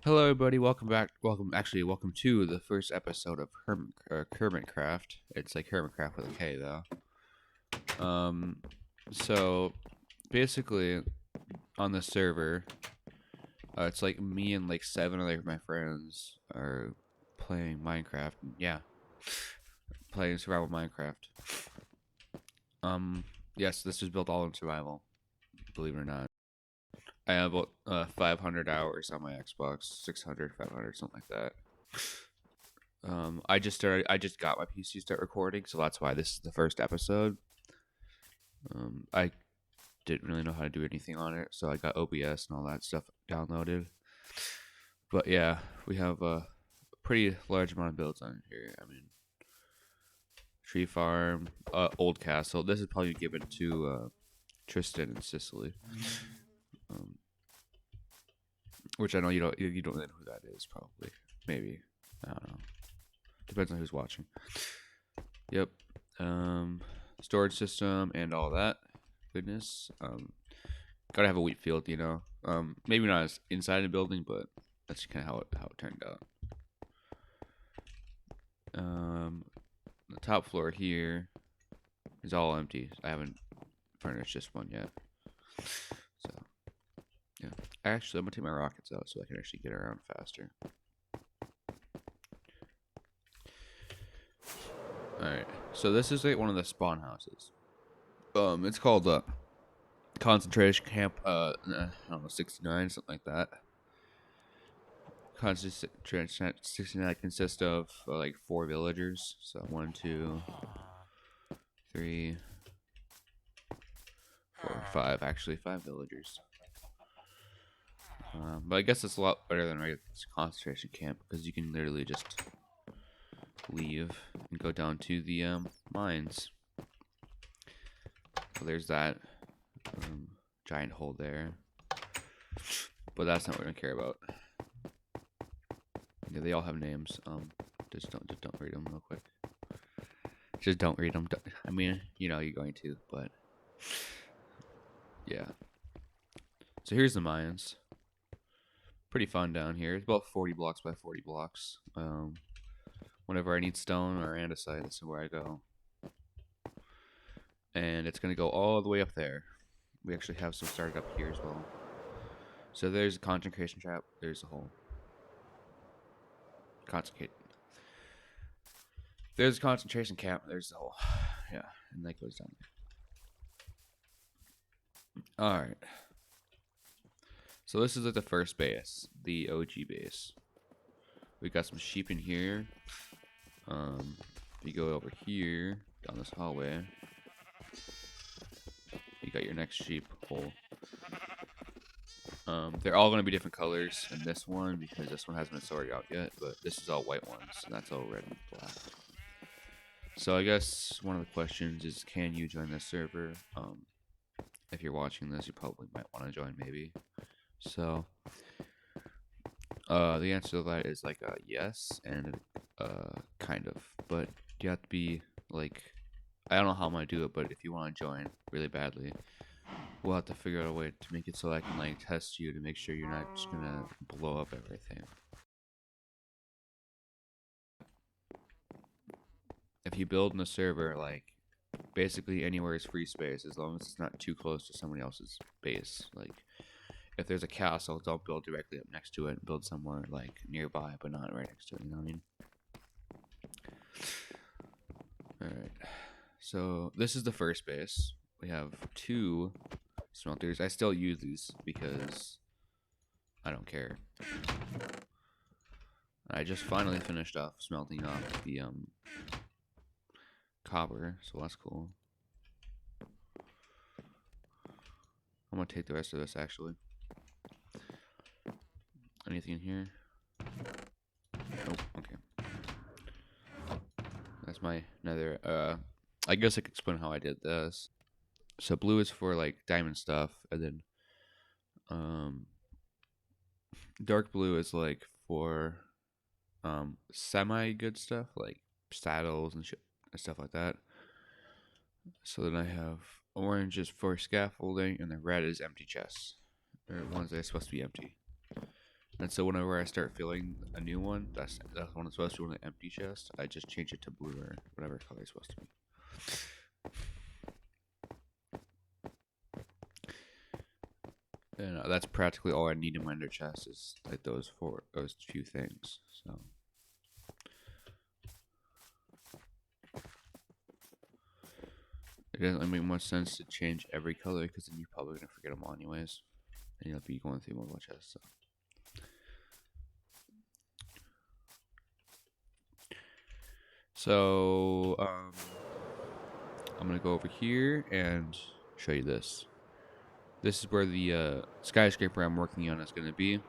Hello, everybody. Welcome back. Welcome to the first episode of Kermitcraft. It's like Kermitcraft with a K, though. So basically, on the server, it's like me and like 7 other of my friends are playing Minecraft. Yeah, playing survival Minecraft. Yes, this was built all in survival. Believe it or not. I have about 500 hours on my Xbox, 600, 500, something like that. I just got my PC to start recording, so that's why this is the first episode. I didn't really know how to do anything on it, so I got OBS and all that stuff downloaded. But yeah, we have a pretty large amount of builds on here. I mean, tree farm, old castle. This is probably given to Tristan and Sicily, which I know you don't really know who that is. Probably, maybe, I don't know. Depends on who's watching. Yep. Storage system and all that goodness. Gotta have a wheat field, you know. Maybe not as inside a building, but that's kind of how it turned out. The top floor here is all empty. I haven't furnished this one yet. So yeah, actually, I'm gonna take my rockets out so I can actually get around faster. Alright, so this is like one of the spawn houses. It's called concentration camp, I don't know, 69, something like that. Concentration 69 consists of like 4 villagers. So 1, 2, 3, 4, 5. Actually, 5 villagers. But I guess it's a lot better than regular concentration camp because you can literally just leave and go down to the mines. So there's that giant hole there, but that's not what we're gonna care about. Yeah, they all have names. Just don't read them real quick. Just don't read them. I mean, you know you're going to, but yeah. So here's the mines. Pretty fun down here. It's about 40 blocks by 40 blocks. Whenever I need stone or andesite, this is where I go. And it's gonna go all the way up there. We actually have some started up here as well. So there's a concentration trap. There's a hole. Concentrate. There's a concentration camp. There's the hole. Yeah, and that goes down there. All right. So this is like the first base, the OG base. We got some sheep in here. If you go over here down this hallway, you got your next sheep hole. They're all going to be different colors in this one because this one hasn't been sorted out yet, but this is all white ones, and that's all red and black. So I guess one of the questions is, can you join this server? If you're watching this, you probably might want to join, maybe. So, the answer to that is like yes and kind of, but you have to be like, I don't know how I'm gonna do it, but if you want to join really badly, we'll have to figure out a way to make it so I can like test you to make sure you're not just gonna blow up everything. If you build in a server, like basically anywhere is free space as long as it's not too close to somebody else's base. Like if there's a castle, don't build directly up next to it. Build somewhere like nearby, but not right next to it. You know what I mean? All right. So this is the first base. We have 2 smelters. I still use these because I don't care. I just finally finished off smelting off the copper, so that's cool. I'm gonna take the rest of this actually. Anything in here? Oh, okay. That's my nether. I guess I could explain how I did this. So blue is for like diamond stuff, and then dark blue is like for semi good stuff like saddles and shit and stuff like that. So then I have orange is for scaffolding, and the red is empty chests, or ones that are supposed to be empty. And so whenever I start filling a new one, that's when it's supposed to be an empty chest. I just change it to blue or whatever color it's supposed to be. And that's practically all I need in my ender chest is like those few things. So it doesn't make much sense to change every color because then you're probably gonna forget them all anyways, and you'll be going through multiple chests. So I'm gonna go over here and show you this. This is where the skyscraper I'm working on is gonna be.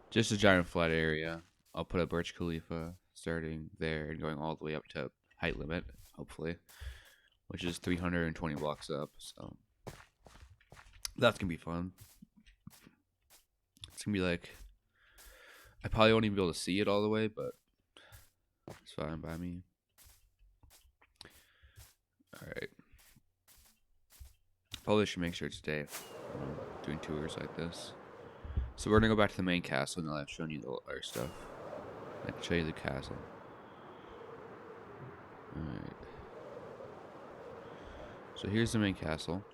Just a giant flat area. I'll put a Burj Khalifa starting there and going all the way up to height limit, hopefully, which is 320 blocks up. So that's gonna be fun. It's gonna be like, I probably won't even be able to see it all the way, but it's fine by me. Alright. Probably should make sure it's day when I'm doing tours like this. So we're gonna go back to the main castle now that I've shown you the other stuff. I can show you the castle. Alright. So here's the main castle.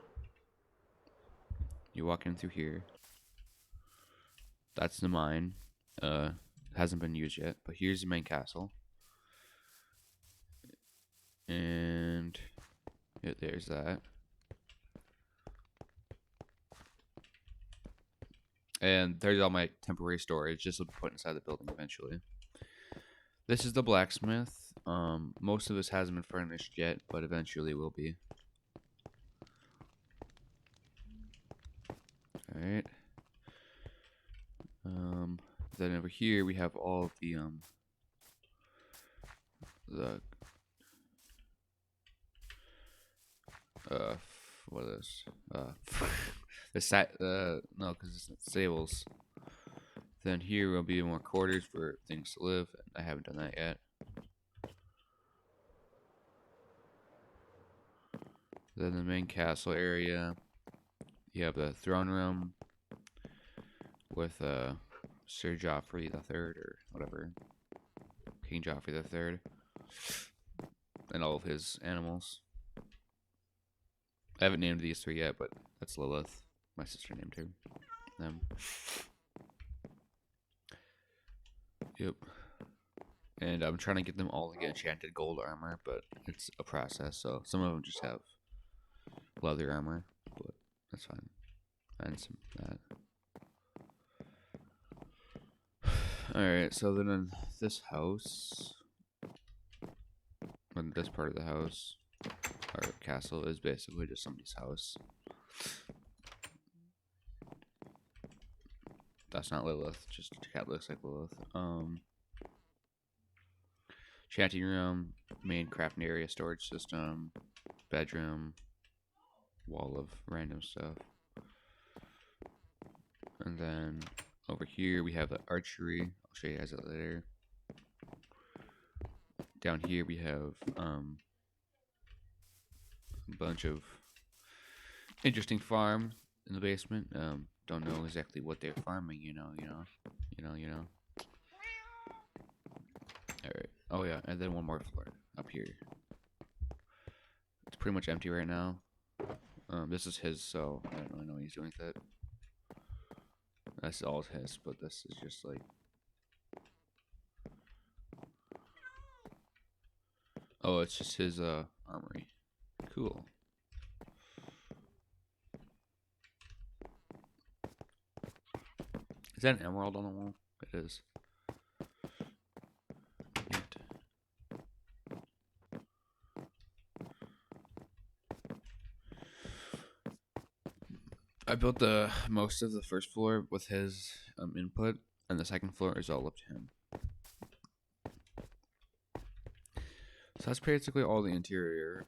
You walk in through here. That's the mine. Hasn't been used yet, but here's the main castle. And yeah, there's that. And there's all my temporary storage. This will be put inside the building eventually. This is the blacksmith. Most of this hasn't been furnished yet, but eventually will be. Alright. Then over here we have all of the what is no, because it's stables. Then here will be more quarters for things to live. I haven't done that yet. Then the main castle area, you have the throne room with Sir Joffrey the Third or whatever, King Joffrey the Third, and all of his animals. I haven't named these three yet, but that's Lilith. My sister named them. Yep. And I'm trying to get them all to get enchanted gold armor, but it's a process. So some of them just have leather armor, but that's fine. And some that. Alright, so then in this house, in this part of the house, our castle is basically just somebody's house. That's not Lilith, just a cat looks like Lilith. Chanting room, main crafting area, storage system, bedroom, wall of random stuff. And then over here we have the archery. I'll show you guys that later. Down here we have a bunch of interesting farm in the basement. Don't know exactly what they're farming, you know. Alright. Oh yeah, and then one more floor up here. It's pretty much empty right now. This is his, so I don't really know what he's doing with it. That's all his, but this is just like... Oh, it's just his armory. Cool. Is that an emerald on the wall? It is. I built the most of the first floor with his input, and the second floor is all up to him. So that's basically all the interior.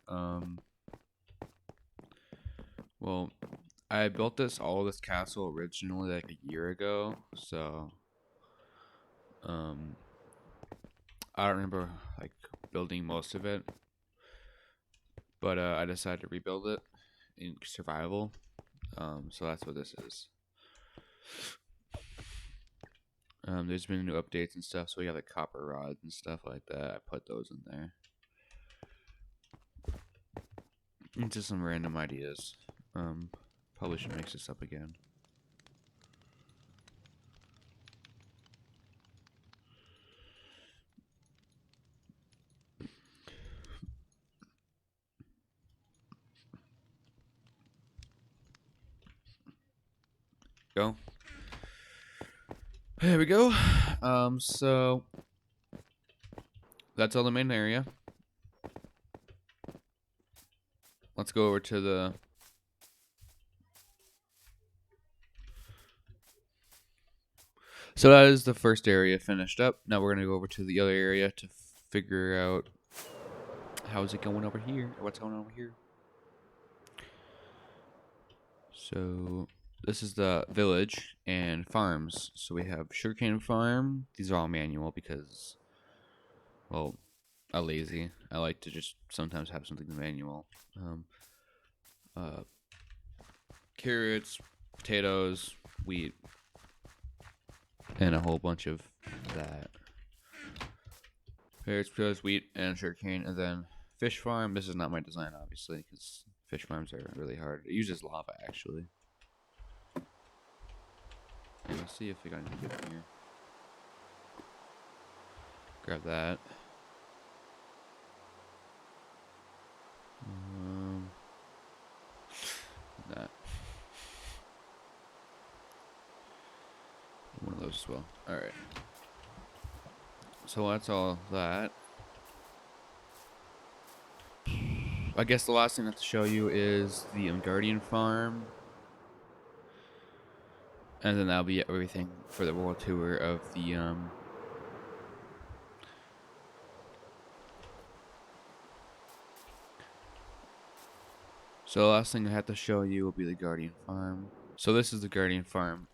Well, I built this castle originally like a year ago, so I don't remember like building most of it, but I decided to rebuild it in survival. So that's what this is. There's been new updates and stuff, so we have like copper rods and stuff like that. I put those in there. And just some random ideas. Probably should mix this up again. Go. There we go. So that's all the main area. Let's go over to the So that is the first area finished up. Now we're gonna go over to the other area to figure out how's it going over here, or what's going on over here. So this is the village and farms. So we have sugarcane farm. These are all manual because, well, I'm lazy. I like to just sometimes have something manual. Carrots, potatoes, wheat, and a whole bunch of that. Carrots, potatoes, wheat, and sugarcane, and then fish farm. This is not my design, obviously, because fish farms are really hard. It uses lava, actually. Let's see if we got anything good in here. Grab that. That. One of those as well. Alright. So that's all that. I guess the last thing I have to show you is the Guardian farm. And then that'll be everything for the world tour of the So the last thing I have to show you will be the Guardian farm. So this is the Guardian farm.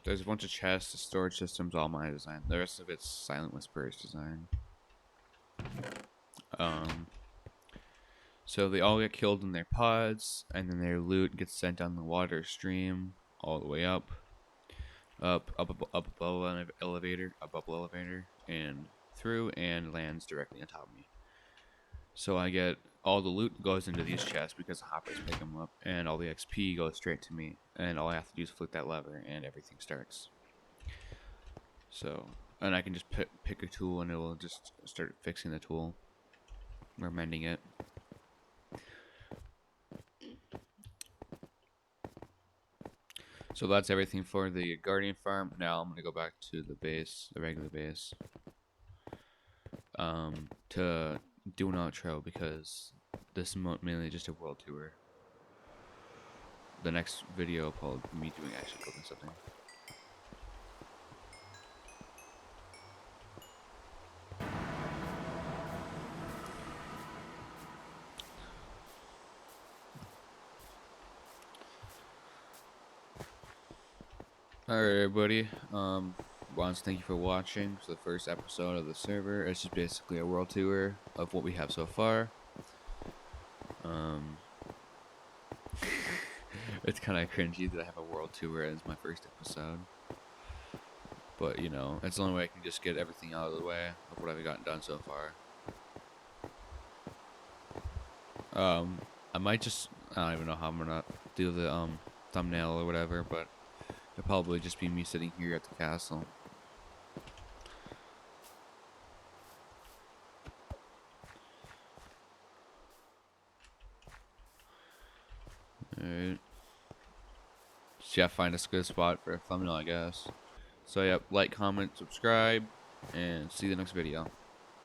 There's a bunch of chests, storage systems, all my design. The rest of it's Silent Whisperer's design. So they all get killed in their pods, and then their loot gets sent down the water stream all the way up above an elevator, and through, and lands directly on top of me. So I get all the loot goes into these chests because the hoppers pick them up, and all the XP goes straight to me, and all I have to do is flick that lever, and everything starts. So, and I can just pick a tool, and it will just start fixing the tool or mending it. So that's everything for the Guardian farm. Now I'm gonna go back to the base, the regular base, to do an outro because this is mainly just a world tour. The next video will probably be me doing actually building something. Alright, everybody. Once thank you for watching for the first episode of the server. It's just basically a world tour of what we have so far. It's kind of cringy that I have a world tour as my first episode. But, you know, it's the only way I can just get everything out of the way of what I've gotten done so far. I might just, I don't even know how I'm gonna do the thumbnail or whatever, but it'll probably just be me sitting here at the castle. Alright. So yeah, find a good spot for a thumbnail, I guess. So yeah, like, comment, subscribe, and see you in the next video.